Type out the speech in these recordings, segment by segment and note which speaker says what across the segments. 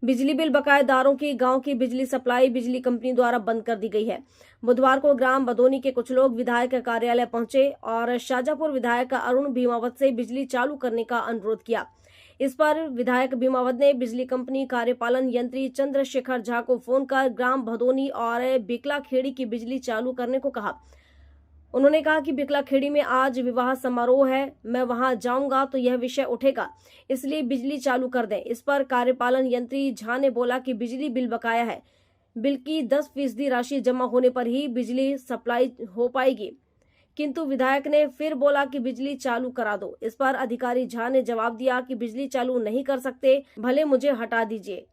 Speaker 1: बिजली बिल बकायेदारों की गांव की बिजली सप्लाई बिजली कंपनी द्वारा बंद कर दी गई है। बुधवार को ग्राम भदोनी के कुछ लोग विधायक कार्यालय पहुंचे और शाजापुर विधायक अरुण भीमावत से बिजली चालू करने का अनुरोध किया। इस पर विधायक भीमावत ने बिजली कंपनी कार्यपालन यंत्री चंद्रशेखर झा को फोन कर ग्राम भदोनी और बिकला खेड़ी की बिजली चालू करने को कहा। उन्होंने कहा कि बिकला खेड़ी में आज विवाह समारोह है, मैं वहां जाऊंगा तो यह विषय उठेगा, इसलिए बिजली चालू कर दें। इस पर कार्यपालन यंत्री झा ने बोला कि बिजली बिल बकाया है, बिल की 10% राशि जमा होने पर ही बिजली सप्लाई हो पाएगी। किंतु विधायक ने फिर बोला कि बिजली चालू करा दो। इस पर अधिकारी झा ने जवाब दिया कि बिजली चालू नहीं कर सकते, भले मुझे हटा दीजिए।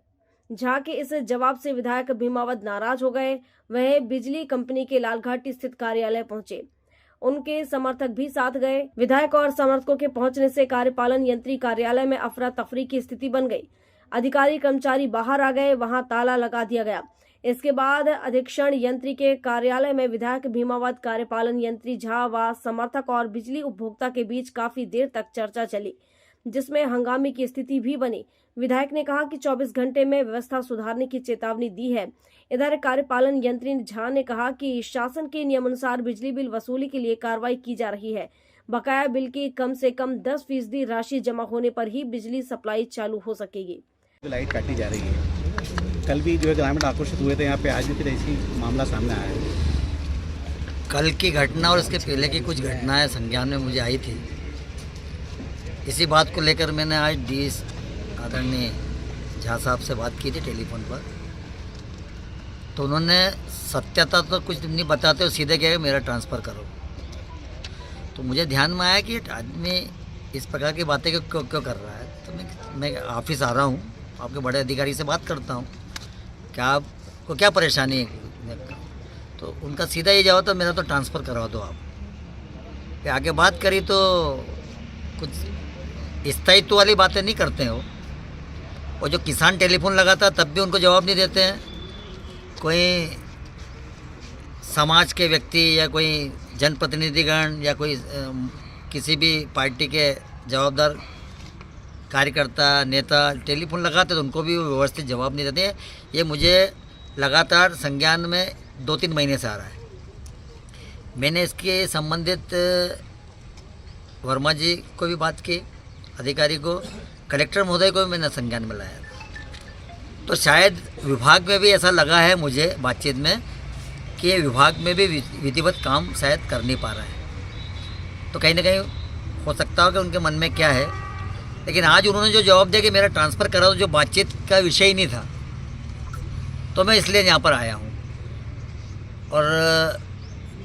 Speaker 1: झा के इस जवाब से विधायक भीमावत नाराज हो गए। वह बिजली कंपनी के लालघाटी स्थित कार्यालय पहुंचे, उनके समर्थक भी साथ गए। विधायक और समर्थकों के पहुंचने से कार्यपालन यंत्री कार्यालय में अफरा तफरी की स्थिति बन गई। अधिकारी कर्मचारी बाहर आ गए, वहां ताला लगा दिया गया। इसके बाद अधीक्षण यंत्री के कार्यालय में विधायक भीमावत, कार्यपालन यंत्री झा व समर्थक और बिजली उपभोक्ता के बीच काफी देर तक चर्चा चली, जिसमें हंगामे की स्थिति भी बनी। विधायक ने कहा कि 24 घंटे में व्यवस्था सुधारने की चेतावनी दी है। इधर कार्यपालन यंत्री झा ने कहा कि शासन के नियमानुसार बिजली बिल वसूली के लिए कार्रवाई की जा रही है। बकाया बिल की कम से कम 10% राशि जमा होने पर ही बिजली सप्लाई चालू हो सकेगी।
Speaker 2: लाइट काटी जा रही है। कल भी जो है ग्रामीण आक्रोशित हुए थे यहाँ पे, आज भी फिर ऐसी मामला सामने आया है।
Speaker 3: कल की घटना और उसके पहले की कुछ घटनाएं संज्ञान में मुझे आई थी। इसी बात को लेकर मैंने आज डीएस आदरणीय झा साहब से बात की थी टेलीफोन पर। तो उन्होंने सत्यता तो कुछ नहीं बताते हो, सीधे कहा मेरा ट्रांसफ़र करो। तो मुझे ध्यान में आया कि आदमी इस प्रकार की बातें क्यों कर रहा है। तो मैं ऑफिस आ रहा हूँ, आपके बड़े अधिकारी से बात करता हूँ, क्या आपको क्या परेशानी है। तो उनका सीधा ये जवाब था, मेरा तो ट्रांसफ़र करवा दो आप। फिर आगे बात करी तो कुछ स्थायित्व वाली बातें नहीं करते हो। और जो किसान टेलीफोन लगाता तब भी उनको जवाब नहीं देते हैं। कोई समाज के व्यक्ति या कोई जनप्रतिनिधिगण या कोई किसी भी पार्टी के जवाबदार कार्यकर्ता नेता टेलीफोन लगाते तो उनको भी व्यवस्थित जवाब नहीं देते। ये मुझे लगातार संज्ञान में 2-3 महीने से आ रहा है। मैंने इसके संबंधित वर्मा जी को भी बात की, अधिकारी को, कलेक्टर महोदय को भी मैंने संज्ञान में लाया। तो शायद विभाग में भी ऐसा लगा है मुझे बातचीत में कि विभाग में भी विधिवत काम शायद कर नहीं पा रहा है। तो कहीं ना कहीं हो सकता हो कि उनके मन में क्या है। लेकिन आज उन्होंने जो जवाब दिया कि मेरा ट्रांसफ़र करा दो, जो बातचीत का विषय ही नहीं था, तो मैं इसलिए यहाँ पर आया हूँ। और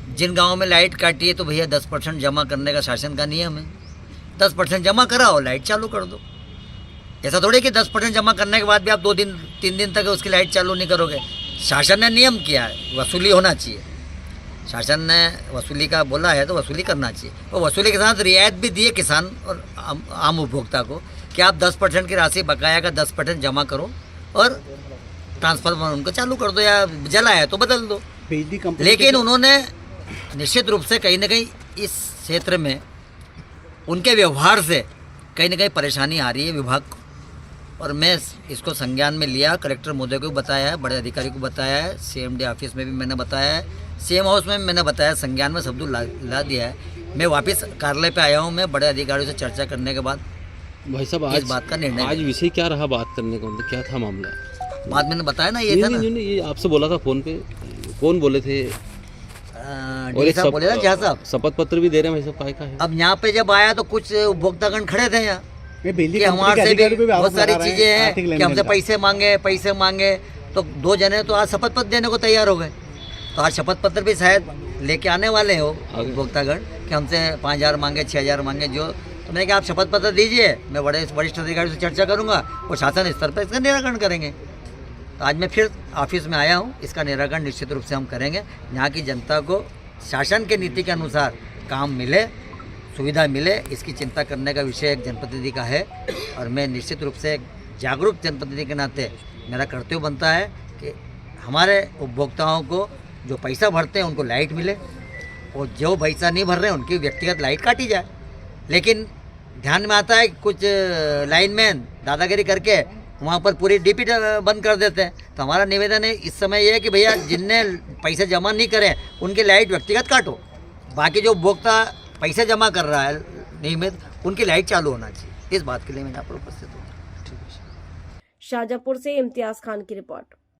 Speaker 3: जिन गाँवों में लाइट काटी है तो भैया 10% जमा करने का शासन का नियम है। 10% जमा कराओ, लाइट चालू कर दो। ऐसा थोड़ी कि 10% जमा करने के बाद भी आप 2-3 दिन तक उसकी लाइट चालू नहीं करोगे। शासन ने नियम किया है, वसूली होना चाहिए। शासन ने वसूली का बोला है तो वसूली करना चाहिए। और वसूली के साथ रियायत भी दी है किसान और आम उपभोक्ता को कि आप 10% की राशि बकाया का 10% जमा करो और ट्रांसफार्मर उनको चालू कर दो, या जला है तो बदल दो। लेकिन उन्होंने निश्चित रूप से कहीं ना कहीं इस क्षेत्र में उनके व्यवहार से कहीं ना कहीं परेशानी आ रही है विभाग को। और मैं इसको संज्ञान में लिया, कलेक्टर महोदय को बताया है, बड़े अधिकारी को बताया है, CMD ऑफिस में भी मैंने बताया है, CM हाउस में भी मैंने बताया, संज्ञान में सब ला दिया है। मैं वापस कार्यालय पे आया हूँ। मैं बड़े अधिकारियों से चर्चा करने के बाद
Speaker 4: भाई साहब आज
Speaker 3: इस बात का निर्णय।
Speaker 4: आज विषय क्या रहा बात करने का, मतलब क्या था मामला?
Speaker 3: बात मैंने बताया ना, ये था ना।
Speaker 4: ये आपसे बोला था फोन पे, कौन बोले थे?
Speaker 3: और साहब बोले ना, क्या साहब
Speaker 4: शपथ पत्र भी दे रहे हैं भाई साहब, काय का है?
Speaker 3: अब यहाँ पे जब आया तो कुछ उपभोक्तागण खड़े थे यहाँ कि हमारे से भी बहुत सारी चीजें हैं कि हमसे पैसे मांगे। तो 2 जने तो आज शपथ पत्र देने को तैयार हो गए। तो आज शपथ पत्र भी शायद लेके आने वाले हो उपभोक्तागण कि हमसे 5,000 मांगे, 6,000 मांगे जो। तो मैंने कहा आप शपथ पत्र दीजिए, मैं बड़े वरिष्ठ अधिकारी से चर्चा करूँगा और शासन स्तर पर इसका निराकरण करेंगे। तो आज मैं फिर ऑफिस में आया हूँ। इसका निराकरण निश्चित रूप से हम करेंगे। यहाँ की जनता को शासन के नीति के अनुसार काम मिले, सुविधा मिले, इसकी चिंता करने का विषय एक जनप्रतिनिधि का है। और मैं निश्चित रूप से एक जागरूक जनप्रतिनिधि के नाते मेरा कर्तव्य बनता है कि हमारे उपभोक्ताओं को जो पैसा भरते हैं उनको लाइट मिले और जो पैसा नहीं भर रहे हैं उनकी व्यक्तिगत लाइट काटी जाए। लेकिन ध्यान में आता है कुछ लाइनमैन दादागिरी करके वहाँ पर पूरी डीपी बंद कर देते हैं। तो हमारा निवेदन है इस समय ये है कि भैया जिनने पैसे जमा नहीं करे उनकी लाइट व्यक्तिगत काटो, बाकी जो उपभोक्ता पैसे जमा कर रहा है नियमित उनकी लाइट चालू होना चाहिए। इस बात के लिए मैं यहाँ पर उपस्थित हूँ।
Speaker 1: शाहजहाँपुर से इम्तियाज खान की रिपोर्ट।